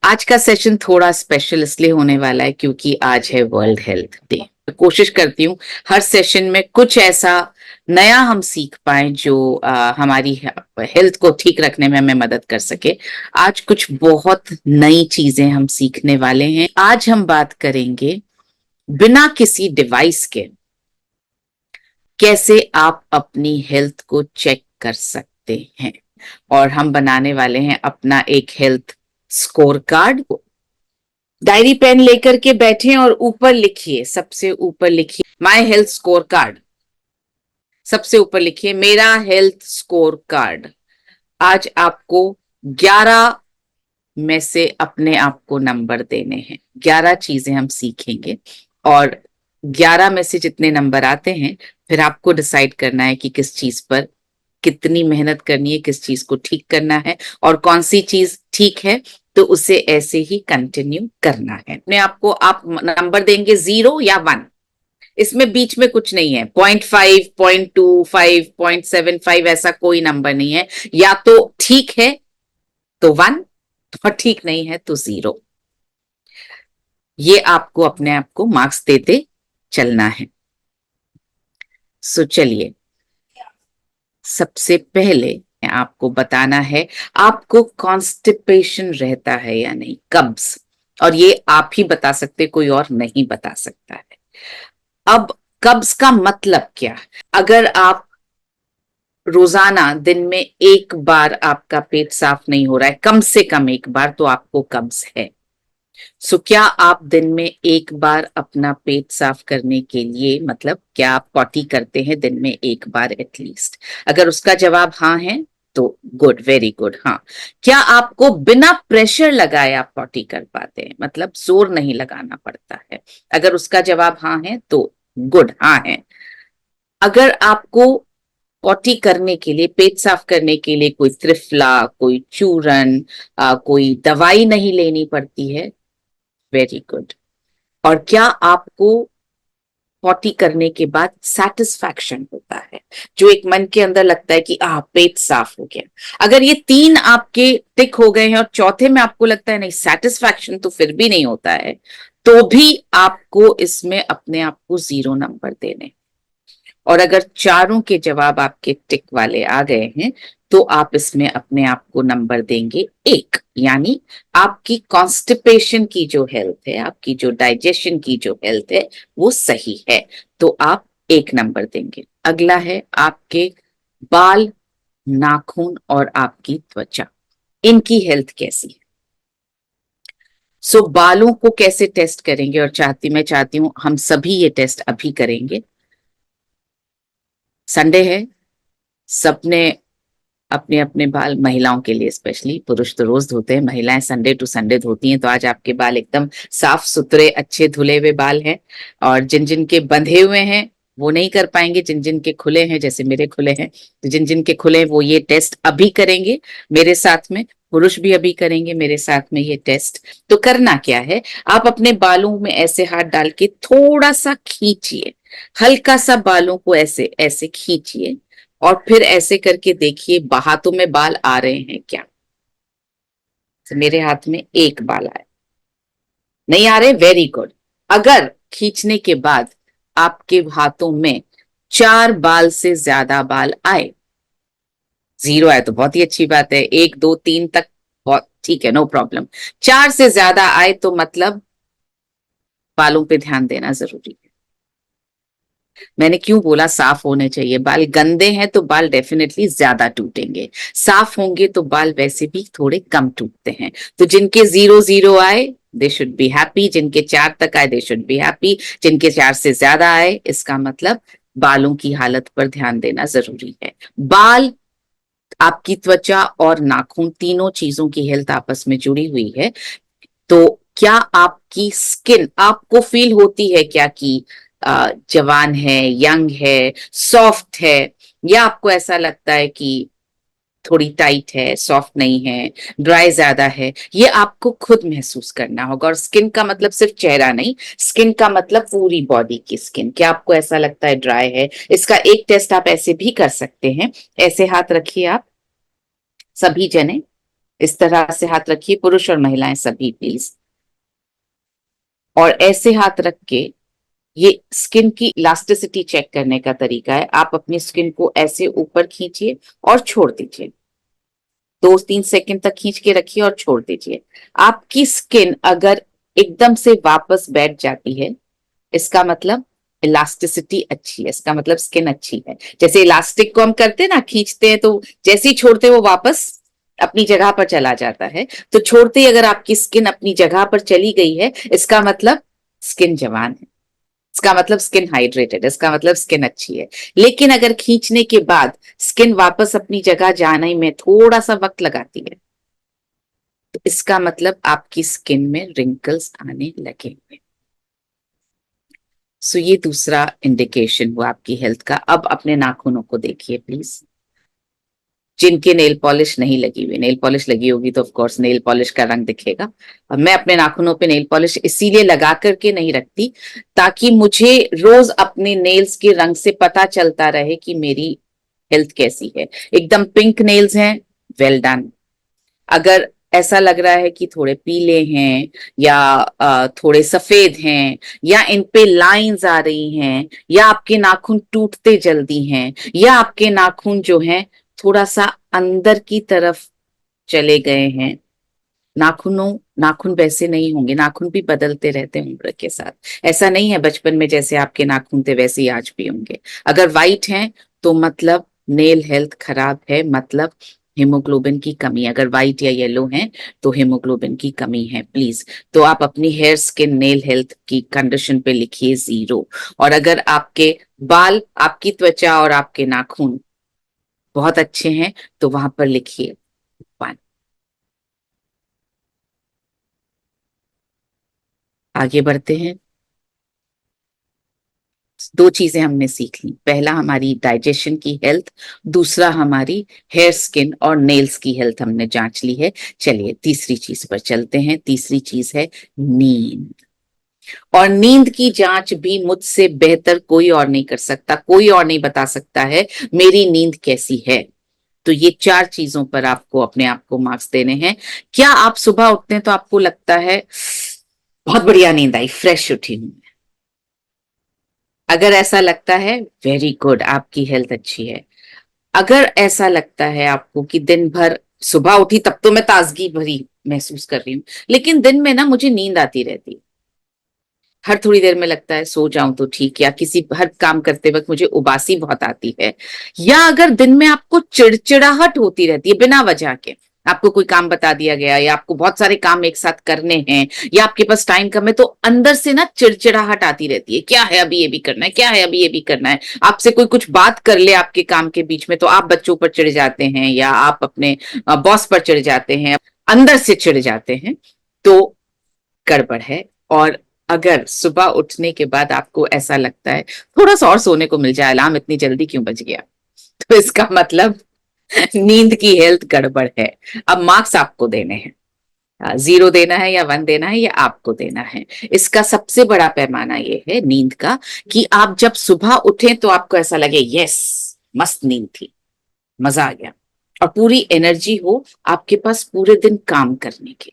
आज का सेशन थोड़ा स्पेशल इसलिए होने वाला है क्योंकि आज है वर्ल्ड हेल्थ डे। कोशिश करती हूँ हर सेशन में कुछ ऐसा नया हम सीख पाए जो हमारी हेल्थ को ठीक रखने में हमें मदद कर सके। आज कुछ बहुत नई चीजें हम सीखने वाले हैं। आज हम बात करेंगे बिना किसी डिवाइस के कैसे आप अपनी हेल्थ को चेक कर सकते हैं, और हम बनाने वाले हैं अपना एक health score card. Diary pen लेकर के बैठे और ऊपर लिखिए, सबसे ऊपर लिखिए माय हेल्थ स्कोर कार्ड। सबसे ऊपर लिखिए मेरा हेल्थ स्कोर कार्ड। आज आपको 11 में से अपने आप को नंबर देने हैं। 11 चीजें हम सीखेंगे और 11 में से जितने नंबर आते हैं फिर आपको डिसाइड करना है कि किस चीज पर कितनी मेहनत करनी है, किस चीज को ठीक करना है और कौन सी चीज ठीक है तो उसे ऐसे ही कंटिन्यू करना है। अपने आपको आप नंबर देंगे 0 या 1, इसमें बीच में कुछ नहीं है। 0.5, 0.25, 0.75 ऐसा कोई नंबर नहीं है। या तो ठीक है तो 1 और ठीक नहीं है तो 0। ये आपको अपने आप को मार्क्स देते चलना है। सो चलिए, सबसे पहले आपको बताना है आपको कॉन्स्टिपेशन रहता है या नहीं, कब्ज। और ये आप ही बता सकते, कोई और नहीं बता सकता है। अब कब्ज का मतलब क्या? अगर आप रोजाना दिन में एक बार आपका पेट साफ नहीं हो रहा है, कम से कम एक बार, तो आपको कब्ज है। सो क्या आप दिन में एक बार अपना पेट साफ करने के लिए, मतलब क्या आप पॉटी करते हैं दिन में एक बार एटलीस्ट? अगर उसका जवाब हाँ है तो गुड, वेरी गुड। हाँ। क्या आपको बिना प्रेशर लगाए आप पॉटी कर पाते हैं, मतलब जोर नहीं लगाना पड़ता है? अगर उसका जवाब हाँ है तो गुड, हाँ है। अगर आपको पॉटी करने के लिए, पेट साफ करने के लिए कोई त्रिफला, कोई चूरन, कोई दवाई नहीं लेनी पड़ती है, वेरी गुड। और क्या आपको पॉटी करने के बाद सेटिस्फैक्शन होता है, जो एक मन के अंदर लगता है कि पेट साफ हो गया? अगर ये 3 आपके टिक हो गए हैं और चौथे में आपको लगता है नहीं सेटिस्फैक्शन तो फिर भी नहीं होता है, तो भी आपको इसमें अपने आप को 0 नंबर देने। और अगर चारों के जवाब आपके टिक वाले आ गए हैं तो आप इसमें अपने आप को नंबर देंगे 1। यानी आपकी कॉन्स्टिपेशन की जो हेल्थ है, आपकी जो डाइजेशन की जो हेल्थ है वो सही है, तो आप 1 नंबर देंगे। अगला है आपके बाल, नाखून और आपकी त्वचा, इनकी हेल्थ कैसी है? बालों को कैसे टेस्ट करेंगे? और मैं चाहती हूं हम सभी ये टेस्ट अभी करेंगे। संडे है, सबने अपने अपने बाल, महिलाओं के लिए स्पेशली, पुरुष तो रोज धोते हैं, महिलाएं संडे टू संडे धोती हैं। तो आज आपके बाल एकदम साफ सुथरे, अच्छे धुले हुए बाल हैं। और जिन जिन के बंधे हुए हैं वो नहीं कर पाएंगे, जिन जिन के खुले हैं, जैसे मेरे खुले हैं, तो जिन जिन के खुले हैं वो ये टेस्ट अभी करेंगे मेरे साथ में। पुरुष भी अभी करेंगे मेरे साथ में ये टेस्ट। तो करना क्या है, आप अपने बालों में ऐसे हाथ डाल के थोड़ा सा खींचिए, हल्का सा बालों को ऐसे ऐसे खींचिए और फिर ऐसे करके देखिए हाथों में बाल आ रहे हैं क्या। तो मेरे हाथ में 1 बाल आया, नहीं आ रहे, वेरी गुड। अगर खींचने के बाद आपके हाथों में 4 बाल से ज्यादा बाल आए, 0 आए तो बहुत ही अच्छी बात है, 1 2 3 तक बहुत ठीक है, नो प्रॉब्लम। 4 से ज्यादा आए तो मतलब बालों पे ध्यान देना जरूरी है। मैंने क्यों बोला साफ होने चाहिए बाल? गंदे हैं तो बाल डेफिनेटली ज्यादा टूटेंगे, साफ होंगे तो बाल वैसे भी थोड़े कम टूटते हैं। तो जिनके 0 0 आए दे शुड बी हैप्पी, जिनके 4 तक आए दे शुड बी हैप्पी, जिनके 4 से ज्यादा आए इसका मतलब बालों की हालत पर ध्यान देना जरूरी है। बाल, आपकी त्वचा और नाखून, तीनों चीजों की हेल्थ आपस में जुड़ी हुई है। तो क्या आपकी स्किन, आपको फील होती है क्या कि जवान है, यंग है, सॉफ्ट है, या आपको ऐसा लगता है कि थोड़ी टाइट है, सॉफ्ट नहीं है, ड्राई ज्यादा है? ये आपको खुद महसूस करना होगा। और स्किन का मतलब सिर्फ चेहरा नहीं, स्किन का मतलब पूरी बॉडी की स्किन। क्या आपको ऐसा लगता है ड्राई है? इसका एक टेस्ट आप ऐसे भी कर सकते हैं। ऐसे हाथ रखिए आप सभी जने, इस तरह से हाथ रखिए, पुरुष और महिलाएं सभी प्लीज। और ऐसे हाथ रख के ये स्किन की इलास्टिसिटी चेक करने का तरीका है। आप अपनी स्किन को ऐसे ऊपर खींचिए और छोड़ दीजिए, 2-3 सेकंड तक खींच के रखिए और छोड़ दीजिए। आपकी स्किन अगर एकदम से वापस बैठ जाती है, इसका मतलब इलास्टिसिटी अच्छी है, इसका मतलब स्किन अच्छी है। जैसे इलास्टिक को हम करते हैं ना, खींचते हैं तो जैसे ही छोड़ते हैं वो वापस अपनी जगह पर चला जाता है। तो छोड़ते ही अगर आपकी स्किन अपनी जगह पर चली गई है, इसका मतलब स्किन जवान है, इसका मतलब स्किन हाइड्रेटेड, इसका मतलब स्किन अच्छी है। लेकिन अगर खींचने के बाद स्किन वापस अपनी जगह जाने में थोड़ा सा वक्त लगाती है, तो इसका मतलब आपकी स्किन में रिंकल्स आने लगे हुए। सो ये दूसरा इंडिकेशन हुआ आपकी हेल्थ का। अब अपने नाखूनों को देखिए प्लीज, जिनके नेल पॉलिश नहीं लगी हुई, नेल पॉलिश लगी होगी तो ऑफ कोर्स नेल पॉलिश का रंग दिखेगा। और मैं अपने नाखूनों पे नेल पॉलिश इसीलिए लगा करके नहीं रखती ताकि मुझे रोज अपने नेल्स के रंग से पता चलता रहे कि मेरी हेल्थ कैसी है। एकदम पिंक नेल्स हैं, वेल डन। अगर ऐसा लग रहा है कि थोड़े पीले हैं या थोड़े सफेद हैं, या इन पे लाइंस आ रही हैं, या आपके नाखून टूटते जल्दी हैं, या आपके नाखून जो हैं थोड़ा सा अंदर की तरफ चले गए हैं। नाखून वैसे नहीं होंगे, नाखून भी बदलते रहते हैं उम्र के साथ। ऐसा नहीं है बचपन में जैसे आपके नाखून थे वैसे ही आज भी होंगे। अगर वाइट हैं तो मतलब नेल हेल्थ खराब है, मतलब हीमोग्लोबिन की कमी। अगर व्हाइट या येलो हैं तो हीमोग्लोबिन की कमी है प्लीज। तो आप अपनी हेयर स्किन नेल हेल्थ की कंडीशन पे लिखिए 0। और अगर आपके बाल, आपकी त्वचा और आपके नाखून बहुत अच्छे हैं तो वहां पर लिखिए 1। आगे बढ़ते हैं। दो चीजें हमने सीख ली, पहला हमारी डाइजेशन की हेल्थ, दूसरा हमारी हेयर स्किन और नेल्स की हेल्थ हमने जांच ली है। चलिए तीसरी चीज पर चलते हैं। तीसरी चीज है नींद। और नींद की जांच भी मुझसे बेहतर कोई और नहीं कर सकता, कोई और नहीं बता सकता है मेरी नींद कैसी है। तो ये 4 चीजों पर आपको अपने आप को मार्क्स देने हैं। क्या आप सुबह उठते हैं तो आपको लगता है बहुत बढ़िया नींद आई, फ्रेश उठी हूं? अगर ऐसा लगता है, वेरी गुड, आपकी हेल्थ अच्छी है। अगर ऐसा लगता है आपको कि दिन भर, सुबह उठी तब तो मैं ताजगी भरी महसूस कर रही हूँ, लेकिन दिन में ना मुझे नींद आती रहती है, हर थोड़ी देर में लगता है सो जाऊं तो ठीक, या किसी हर काम करते वक्त मुझे उबासी बहुत आती है, या अगर दिन में आपको चिड़चिड़ाहट होती रहती है बिना वजह के, आपको कोई काम बता दिया गया या आपको बहुत सारे काम एक साथ करने हैं या आपके पास टाइम कम है, तो अंदर से ना चिड़चिड़ाहट आती रहती है, क्या है अभी ये भी करना है, क्या है अभी ये भी करना है। आपसे कोई कुछ बात कर ले आपके काम के बीच में तो आप बच्चों पर चिढ़ जाते हैं या आप अपने बॉस पर चिढ़ जाते हैं, अंदर से चिढ़ जाते हैं, तो गड़बड़ है। और अगर सुबह उठने के बाद आपको ऐसा लगता है थोड़ा सा और सोने को मिल जाए, अलार्म इतनी जल्दी क्यों बज गया, तो इसका मतलब नींद की हेल्थ गड़बड़ है। अब मार्क्स आपको देने हैं, 0 देना है या 1 देना है, ये आपको देना है। इसका सबसे बड़ा पैमाना ये है नींद का कि आप जब सुबह उठें तो आपको ऐसा लगे यस, मस्त नींद थी, मजा आ गया, और पूरी एनर्जी हो आपके पास पूरे दिन काम करने की,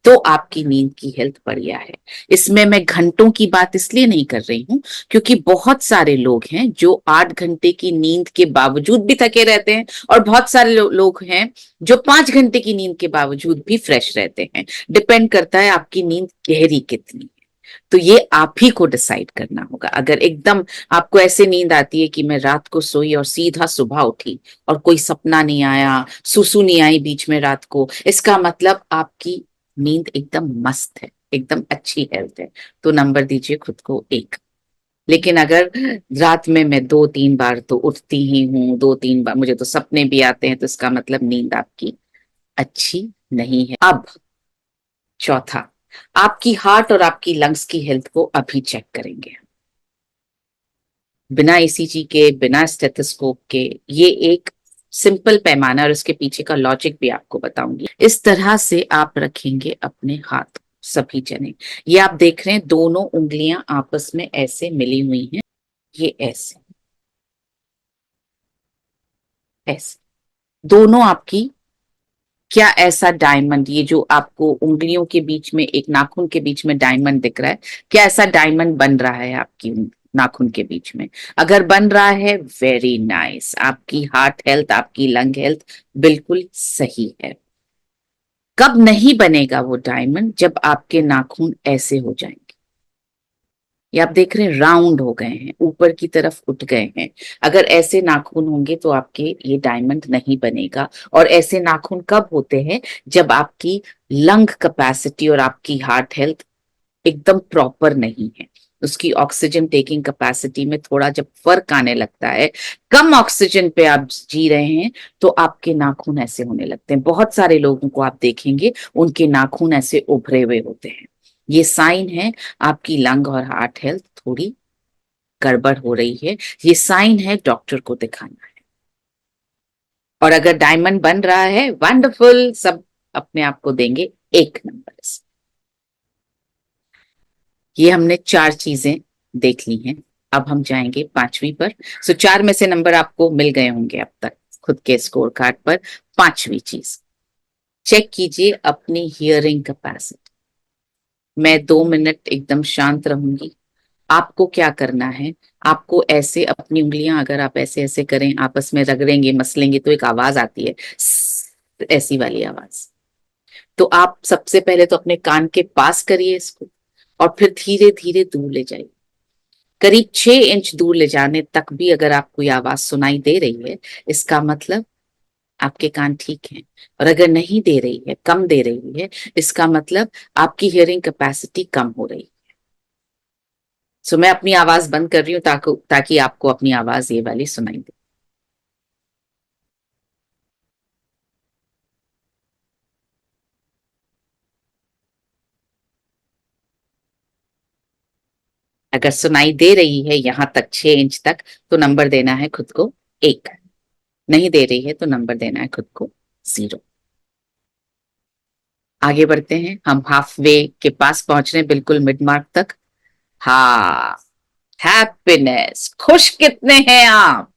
तो आपकी नींद की हेल्थ बढ़िया है। इसमें मैं घंटों की बात इसलिए नहीं कर रही हूं क्योंकि बहुत सारे लोग हैं जो 8 घंटे की नींद के बावजूद भी थके रहते हैं, और बहुत सारे लोग हैं जो 5 घंटे की नींद के बावजूद भी फ्रेश रहते हैं। डिपेंड करता है आपकी नींद गहरी कितनी है। तो ये आप ही को डिसाइड करना होगा। अगर एकदम आपको ऐसे नींद आती है कि मैं रात को सोई और सीधा सुबह उठी और कोई सपना नहीं आया, सुसु नहीं आई बीच में रात को, इसका मतलब आपकी नींद एकदम मस्त है, एकदम अच्छी हेल्थ है, तो नंबर दीजिए खुद को 1। लेकिन अगर रात में मैं 2-3 बार तो उठती ही हूँ, 2-3 बार मुझे तो सपने भी आते हैं, तो इसका मतलब नींद आपकी अच्छी नहीं है। अब चौथा, आपकी हार्ट और आपकी लंग्स की हेल्थ को अभी चेक करेंगे, बिना ईसीजी के, बिना स्टेथोस्कोप के। ये एक सिंपल पैमाना और इसके पीछे का लॉजिक भी आपको बताऊंगी। इस तरह से आप रखेंगे अपने हाथ सभी जने। ये आप देख रहे हैं दोनों उंगलियां आपस में ऐसे मिली हुई हैं, ये ऐसे ऐसे दोनों आपकी क्या ऐसा डायमंड, ये जो आपको उंगलियों के बीच में, एक नाखून के बीच में डायमंड दिख रहा है, क्या ऐसा डायमंड बन रहा है आपकी नाखून के बीच में? अगर बन रहा है, वेरी नाइस, आपकी हार्ट हेल्थ, आपकी लंग हेल्थ बिल्कुल सही है। कब नहीं बनेगा वो डायमंड? जब आपके नाखून ऐसे हो जाएंगे, ये आप देख रहे हैं राउंड हो गए हैं, ऊपर की तरफ उठ गए हैं। अगर ऐसे नाखून होंगे तो आपके ये डायमंड नहीं बनेगा। और ऐसे नाखून कब होते हैं? जब आपकी लंग कैपेसिटी और आपकी हार्ट हेल्थ एकदम प्रॉपर नहीं है, उसकी ऑक्सीजन टेकिंग कैपेसिटी में थोड़ा जब फर्क आने लगता है, कम ऑक्सीजन पे आप जी रहे हैं, तो आपके नाखून ऐसे होने लगते हैं। बहुत सारे लोगों को आप देखेंगे उनके नाखून ऐसे उभरे हुए होते हैं। ये साइन है आपकी लंग और हार्ट हेल्थ थोड़ी गड़बड़ हो रही है, ये साइन है, डॉक्टर को दिखाना है। और अगर डायमंड बन रहा है, वंडरफुल, सब अपने आप को देंगे 1 नंबर। ये हमने 4 चीजें देख ली हैं, अब हम जाएंगे 5वीं पर। सो 4 में से नंबर आपको मिल गए होंगे अब तक खुद के स्कोर कार्ड पर। 5वीं चीज, चेक कीजिए अपनी हियरिंग कैपेसिटी। मैं 2 मिनट एकदम शांत रहूंगी। आपको क्या करना है? आपको ऐसे अपनी उंगलियां, अगर आप ऐसे ऐसे करें, आपस में रगड़ेंगे, मसलेंगे, तो एक आवाज आती है, ऐसी वाली आवाज। तो आप सबसे पहले तो अपने कान के पास करिए इसको, और फिर धीरे धीरे दूर ले जाइए। करीब 6 इंच दूर ले जाने तक भी अगर आपको ये आवाज सुनाई दे रही है, इसका मतलब आपके कान ठीक हैं। और अगर नहीं दे रही है, कम दे रही है, इसका मतलब आपकी हियरिंग कैपेसिटी कम हो रही है। सो मैं अपनी आवाज बंद कर रही हूँ ताकि आपको अपनी आवाज ये वाली सुनाई दे। अगर सुनाई दे रही है यहां तक, 6 इंच तक, तो नंबर देना है खुद को 1। नहीं दे रही है तो नंबर देना है खुद को 0। आगे बढ़ते हैं, हम हाफ वे के पास पहुंच रहे हैं, बिल्कुल मिड मार्क तक। हाँ, हैप्पीनेस, खुश कितने हैं आप?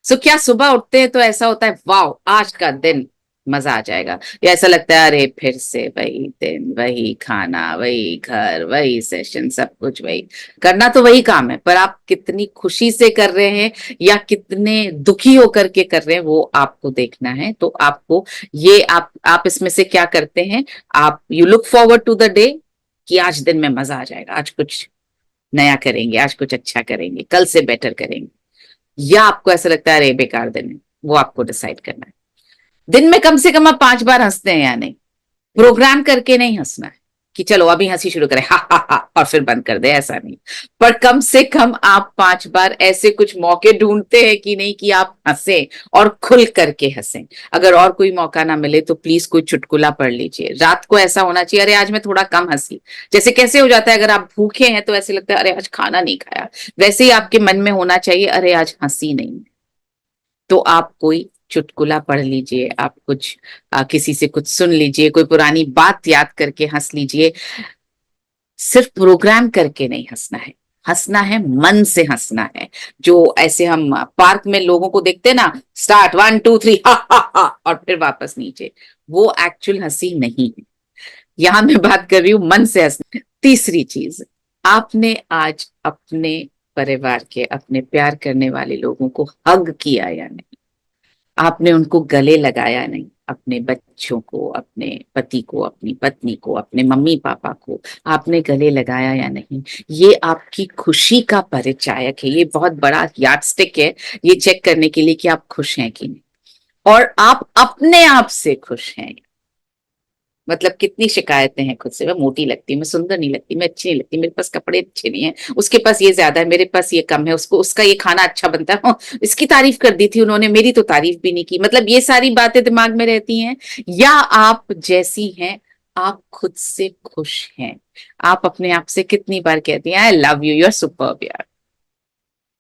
क्या सुबह उठते हैं तो ऐसा होता है, वाह आज का दिन मजा आ जाएगा, या ऐसा लगता है अरे फिर से वही दिन, वही खाना, वही घर, वही सेशन, सब कुछ वही, करना तो वही काम है, पर आप कितनी खुशी से कर रहे हैं या कितने दुखी होकर के कर रहे हैं, वो आपको देखना है। तो आपको ये, आप इसमें से क्या करते हैं? आप you look forward to the day, कि आज दिन में मजा आ जाएगा, आज कुछ नया करेंगे, आज कुछ अच्छा करेंगे, कल से बेटर करेंगे। या आपको ऐसा लगता है अरे बेकार दिन है, वो आपको डिसाइड करना है। दिन में कम से कम आप 5 बार हंसते हैं या नहीं? प्रोग्राम करके नहीं हंसना है कि चलो अभी हंसी शुरू करें, हा हा हा, और फिर बंद कर दे, ऐसा नहीं। पर कम से कम आप 5 बार ऐसे कुछ मौके ढूंढते हैं कि नहीं, कि आप हंसे और खुल करके हंसें। अगर और कोई मौका ना मिले तो प्लीज कोई चुटकुला पढ़ लीजिए। रात को ऐसा होना चाहिए, अरे आज मैं थोड़ा कम हंसी। जैसे कैसे हो जाता है, अगर आप भूखे हैं तो ऐसे लगता है अरे आज खाना नहीं खाया, वैसे ही आपके मन में होना चाहिए अरे आज हंसी नहीं। तो आप कोई चुटकुला पढ़ लीजिए, आप कुछ किसी से कुछ सुन लीजिए, कोई पुरानी बात याद करके हंस लीजिए। सिर्फ प्रोग्राम करके नहीं हंसना है, हंसना है, मन से हंसना है। जो ऐसे हम पार्क में लोगों को देखते हैं ना, स्टार्ट 1 2 3 हा हा हा, और फिर वापस नीचे, वो एक्चुअल हंसी नहीं है। यहां मैं बात कर रही हूं मन से हंसना। तीसरी चीज, आपने आज अपने परिवार के, अपने प्यार करने वाले लोगों को हग किया या नहीं? आपने उनको गले लगाया नहीं? अपने बच्चों को, अपने पति को, अपनी पत्नी को, अपने मम्मी पापा को आपने गले लगाया या नहीं? ये आपकी खुशी का परिचायक है, ये बहुत बड़ा यार्डस्टिक है ये चेक करने के लिए कि आप खुश हैं कि नहीं, और आप अपने आप से खुश हैं। मतलब कितनी शिकायतें हैं खुद से, मैं मोटी लगती, मैं सुंदर नहीं लगती, मैं अच्छी नहीं लगती, मेरे पास कपड़े अच्छे नहीं है, उसके पास ये ज्यादा है, मेरे पास ये कम है, उसको उसका ये खाना अच्छा बनता है, इसकी तारीफ कर दी थी उन्होंने, मेरी तो तारीफ भी नहीं की। मतलब ये सारी बातें दिमाग में रहती हैं। या आप जैसी हैं, आप खुद से खुश हैं? आप अपने आप से कितनी बार कहती हैं I love you, you are superb यार?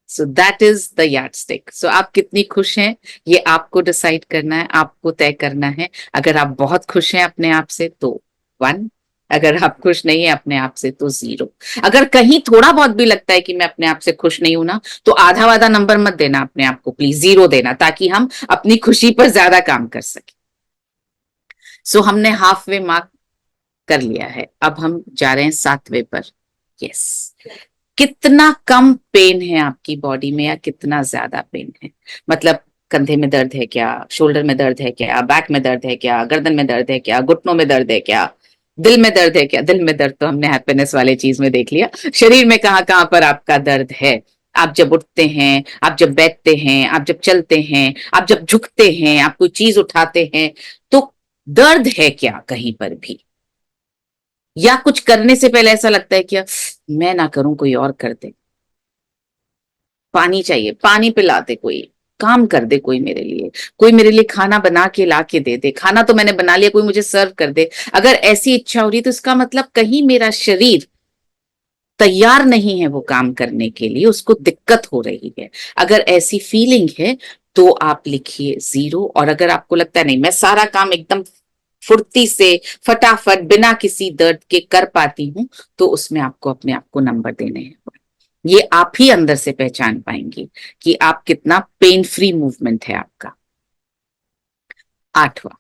So that is the yardstick. सो आप कितनी खुश हैं, ये आपको डिसाइड करना है, आपको तय करना है। अगर आप बहुत खुश हैं अपने आप से तो 1, अगर आप खुश नहीं है अपने आप से तो 0। अगर कहीं थोड़ा बहुत भी लगता है कि मैं अपने आप से खुश नहीं हूं ना, तो आधा वाधा नंबर मत देना अपने आप को, प्लीज 0 देना, ताकि हम अपनी खुशी पर ज्यादा काम कर सके। सो हमने हाफ वे मार्क कर लिया है, अब हम जा रहे हैं 7वें पर। यस, कितना कम पेन है आपकी बॉडी में या कितना ज्यादा पेन है? मतलब कंधे में दर्द है क्या, शोल्डर में दर्द है क्या, बैक में दर्द है क्या, गर्दन में दर्द है क्या, घुटनों में दर्द है क्या, दिल में दर्द है क्या? दिल में दर्द तो हमने हैप्पीनेस वाले चीज में देख लिया। शरीर में कहाँ कहाँ पर आपका दर्द है? आप जब उठते हैं, आप जब बैठते हैं, आप जब चलते हैं, आप जब झुकते हैं, आप कोई चीज उठाते हैं, तो दर्द है क्या कहीं पर भी? या कुछ करने से पहले ऐसा लगता है कि मैं ना करूं, कोई और कर दे, पानी चाहिए, पानी पिला दे, कोई काम कर दे, कोई मेरे लिए, कोई मेरे लिए खाना बना के ला के दे दे, खाना तो मैंने बना लिया, कोई मुझे सर्व कर दे। अगर ऐसी इच्छा हो रही तो इसका मतलब कहीं मेरा शरीर तैयार नहीं है वो काम करने के लिए, उसको दिक्कत हो रही है। अगर ऐसी फीलिंग है तो आप लिखिए 0। और अगर आपको लगता है नहीं मैं सारा काम एकदम फुर्ती से फटाफट बिना किसी दर्द के कर पाती हूं, तो उसमें आपको अपने आप को नंबर देने हैं। ये आप ही अंदर से पहचान पाएंगे कि आप कितना पेन फ्री मूवमेंट है आपका। 8वां,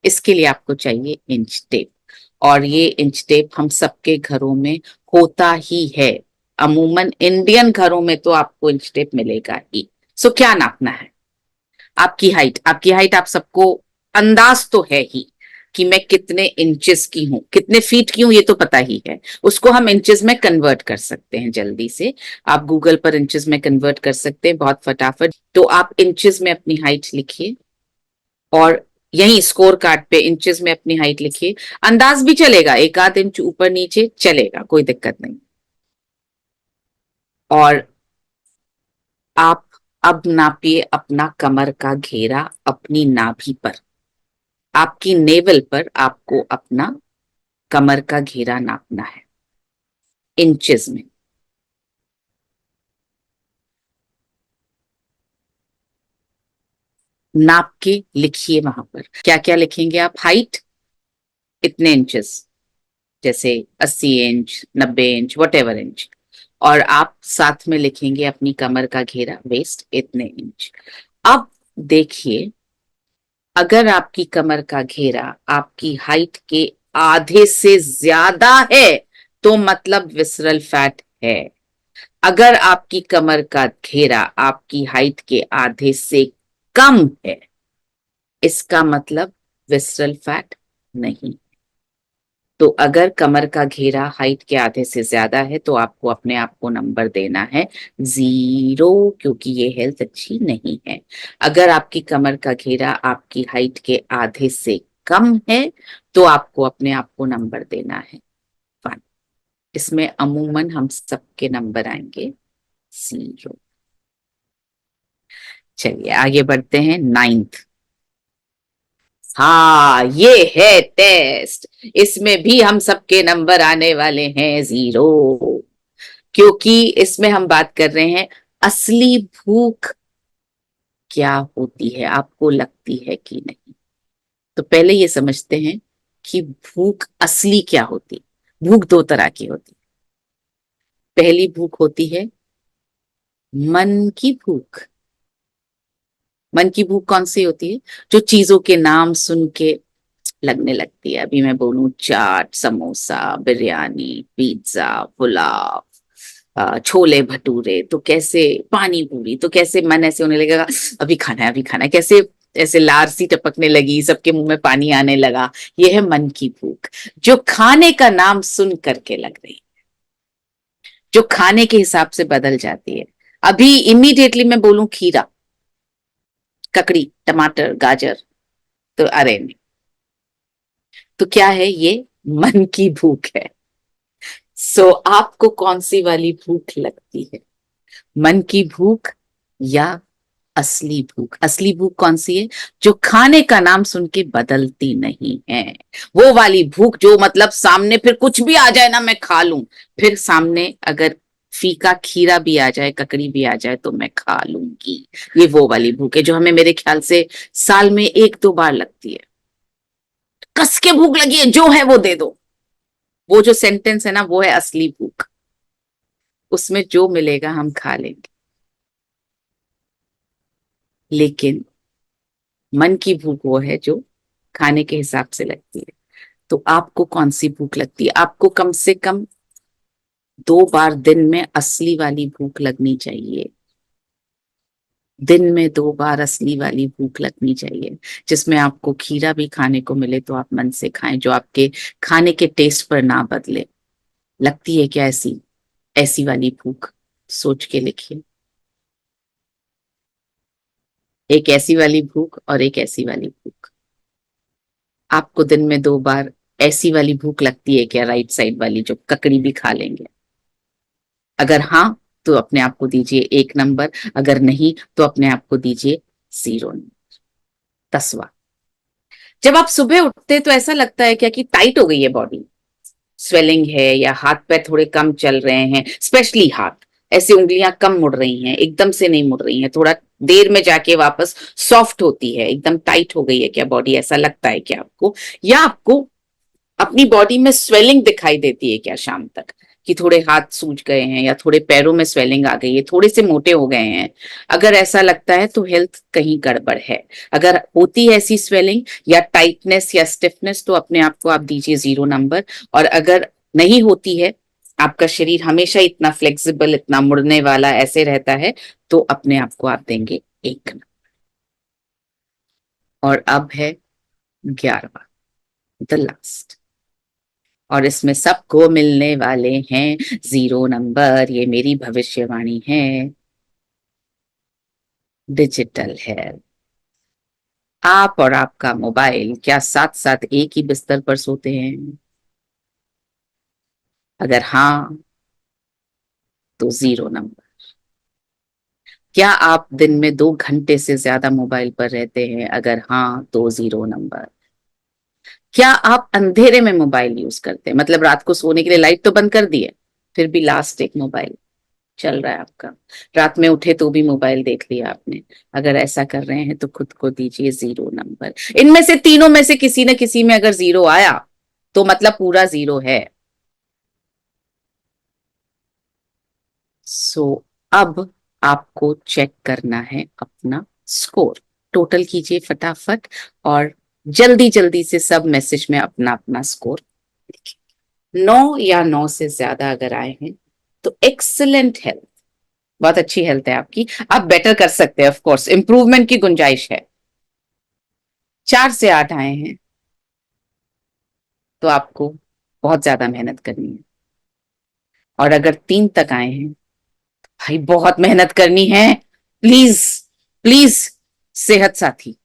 इसके लिए आपको चाहिए इंच टेप। और ये इंच टेप हम सबके घरों में होता ही है। अमूमन इंडियन घरों में तो आपको इंच टेप मिलेगा ही। सो क्या नापना है? आपकी हाइट, आपकी हाइट आप सबको अंदाज तो है ही कि मैं कितने इंचेस की हूं, कितने फीट की हूं, ये तो पता ही है। उसको हम इंचेस में कन्वर्ट कर सकते हैं जल्दी से। आप गूगल पर इंचेस में कन्वर्ट कर सकते हैं बहुत फटाफट। तो आप इंचेस में अपनी हाइट लिखिए और यही स्कोर कार्ड पे इंचेस में अपनी हाइट लिखिए। अंदाज भी चलेगा, एक आध इंच ऊपर नीचे चलेगा, कोई दिक्कत नहीं। और आप अब नापिए अपना कमर का घेरा अपनी नाभि पर। आपकी नेवल पर आपको अपना कमर का घेरा नापना है इंचेस में। नाप के लिखिए वहां पर। क्या क्या लिखेंगे आप? हाइट इतने इंचेस, जैसे 80 inch, 90 inch, what ever inch. और आप साथ में लिखेंगे अपनी कमर का घेरा, वेस्ट इतने इंच। अब देखिए, अगर आपकी कमर का घेरा आपकी हाइट के आधे से ज्यादा है तो मतलब विसरल फैट है। अगर आपकी कमर का घेरा आपकी हाइट के आधे से कम है, इसका मतलब विसरल फैट नहीं। तो अगर कमर का घेरा हाइट के आधे से ज्यादा है तो आपको अपने आप को नंबर देना है 0, क्योंकि ये हेल्थ अच्छी नहीं है। अगर आपकी कमर का घेरा आपकी हाइट के आधे से कम है तो आपको अपने आप को नंबर देना है 1। इसमें अमूमन हम सबके नंबर आएंगे 0। चलिए आगे बढ़ते हैं 9th। हाँ, ये है टेस्ट। इसमें भी हम सबके नंबर आने वाले हैं 0, क्योंकि इसमें हम बात कर रहे हैं असली भूख क्या होती है, आपको लगती है कि नहीं। तो पहले ये समझते हैं कि भूख असली क्या होती है। भूख दो तरह की होती है। पहली भूख होती है मन की भूख। मन की भूख कौन सी होती है? जो चीजों के नाम सुन के लगने लगती है। अभी मैं बोलूं चाट, समोसा, बिरयानी, पिज्जा, पुलाव, छोले भटूरे, तो कैसे पानी पूरी, तो कैसे मन ऐसे होने लगेगा अभी खाना है, अभी खाना है, कैसे ऐसे लार सी टपकने लगी, सबके मुंह में पानी आने लगा। ये है मन की भूख, जो खाने का नाम सुन करके लग रही, जो खाने के हिसाब से बदल जाती है। अभी इमीडिएटली मैं बोलूं खीरा, ककड़ी, टमाटर, गाजर, तो अरे नहीं। तो क्या है ये? मन की भूख है। सो आपको कौन सी वाली भूख लगती है? मन की भूख या असली भूख? असली भूख कौन सी है? जो खाने का नाम सुन के बदलती नहीं है। वो वाली भूख जो मतलब सामने फिर कुछ भी आ जाए ना मैं खा लूं। फिर सामने अगर फीका खीरा भी आ जाए, ककड़ी भी आ जाए तो मैं खा लूंगी। ये वो वाली भूख है जो हमें मेरे ख्याल से साल में 1-2 बार लगती है। कस के भूख लगी है, जो है वो दे दो। वो जो सेंटेंस है ना, वो है असली भूख। उसमें जो मिलेगा हम खा लेंगे। लेकिन मन की भूख वो है जो खाने के हिसाब से लगती है। तो आपको कौन सी भूख लगती है? आपको कम से कम 2 बार दिन में असली वाली भूख लगनी चाहिए। दिन में 2 बार असली वाली भूख लगनी चाहिए, जिसमें आपको खीरा भी खाने को मिले तो आप मन से खाएं, जो आपके खाने के टेस्ट पर ना बदले। लगती है क्या ऐसी ऐसी वाली भूख? सोच के लिखिए। एक ऐसी वाली भूख और एक ऐसी वाली भूख। आपको दिन में 2 बार ऐसी वाली भूख लगती है क्या, राइट साइड वाली जो ककड़ी भी खा लेंगे? अगर हाँ, तो अपने आप को दीजिए 1 नंबर। अगर नहीं, तो अपने आप को दीजिए 0 नंबर। 10वां, जब आप सुबह उठते तो ऐसा लगता है क्या कि टाइट हो गई है बॉडी, स्वेलिंग है, या हाथ पैर थोड़े कम चल रहे हैं, स्पेशली हाथ, ऐसे उंगलियां कम मुड़ रही हैं, एकदम से नहीं मुड़ रही हैं, थोड़ा देर में जाके वापस सॉफ्ट होती है, एकदम टाइट हो गई है क्या बॉडी, ऐसा लगता है क्या आपको? या आपको अपनी बॉडी में स्वेलिंग दिखाई देती है क्या शाम तक, कि थोड़े हाथ सूज गए हैं या थोड़े पैरों में स्वेलिंग आ गई है, थोड़े से मोटे हो गए हैं? अगर ऐसा लगता है तो हेल्थ कहीं गड़बड़ है। अगर होती है ऐसी स्वेलिंग या टाइटनेस या स्टिफनेस, तो अपने आप को आप दीजिए 0 नंबर। और अगर नहीं होती है, आपका शरीर हमेशा इतना फ्लेक्सिबल, इतना मुड़ने वाला ऐसे रहता है, तो अपने आप को आप देंगे 1 नंबर। और अब है 11वां, द लास्ट, और इसमें सबको मिलने वाले हैं 0 नंबर। ये मेरी भविष्यवाणी है। Digital health. आप और आपका मोबाइल क्या साथ साथ एक ही बिस्तर पर सोते हैं? अगर हाँ, तो 0 नंबर। क्या आप दिन में 2 घंटे से ज्यादा मोबाइल पर रहते हैं? अगर हाँ, तो 0 नंबर। क्या आप अंधेरे में मोबाइल यूज करते हैं, मतलब रात को सोने के लिए लाइट तो बंद कर दी है, फिर भी लास्ट एक मोबाइल चल रहा है आपका, रात में उठे तो भी मोबाइल देख लिया आपने? अगर ऐसा कर रहे हैं तो खुद को दीजिए 0 नंबर। इनमें से तीनों में से किसी न किसी में अगर 0 आया, तो मतलब पूरा 0 है। सो अब आपको चेक करना है अपना स्कोर। टोटल कीजिए फटाफट, और जल्दी जल्दी से सब मैसेज में अपना अपना स्कोर लिखिए। 9 या 9 से ज्यादा अगर आए हैं तो एक्सलेंट हेल्थ, बहुत अच्छी हेल्थ है आपकी, आप बेटर कर सकते हैं, ऑफ कोर्स इंप्रूवमेंट की गुंजाइश है। 4 से 8 आए हैं तो आपको बहुत ज्यादा मेहनत करनी है। और अगर 3 तक आए हैं, भाई बहुत मेहनत करनी है। प्लीज, प्लीज, सेहत साथी,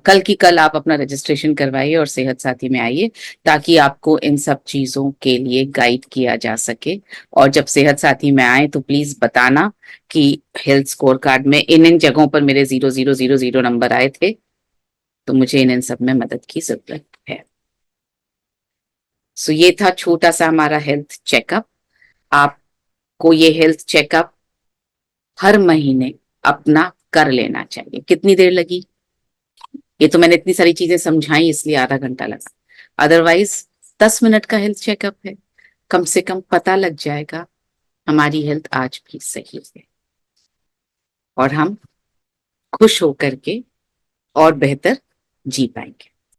कल की कल आप अपना रजिस्ट्रेशन करवाइए और सेहत साथी में आइए, ताकि आपको इन सब चीजों के लिए गाइड किया जा सके। और जब सेहत साथी में आए तो प्लीज बताना कि हेल्थ स्कोर कार्ड में इन इन जगहों पर मेरे 0 0 0 0 नंबर आए थे, तो मुझे इन इन सब में मदद की जरूरत है। सो ये था छोटा सा हमारा हेल्थ चेकअप। आपको ये हेल्थ चेकअप हर महीने अपना कर लेना चाहिए। कितनी देर लगी? ये तो मैंने इतनी सारी चीजें समझाई इसलिए आधा घंटा लगा, अदरवाइज 10 मिनट का हेल्थ चेकअप है, कम से कम पता लग जाएगा हमारी हेल्थ आज भी सही है, और हम खुश होकर के और बेहतर जी पाएंगे।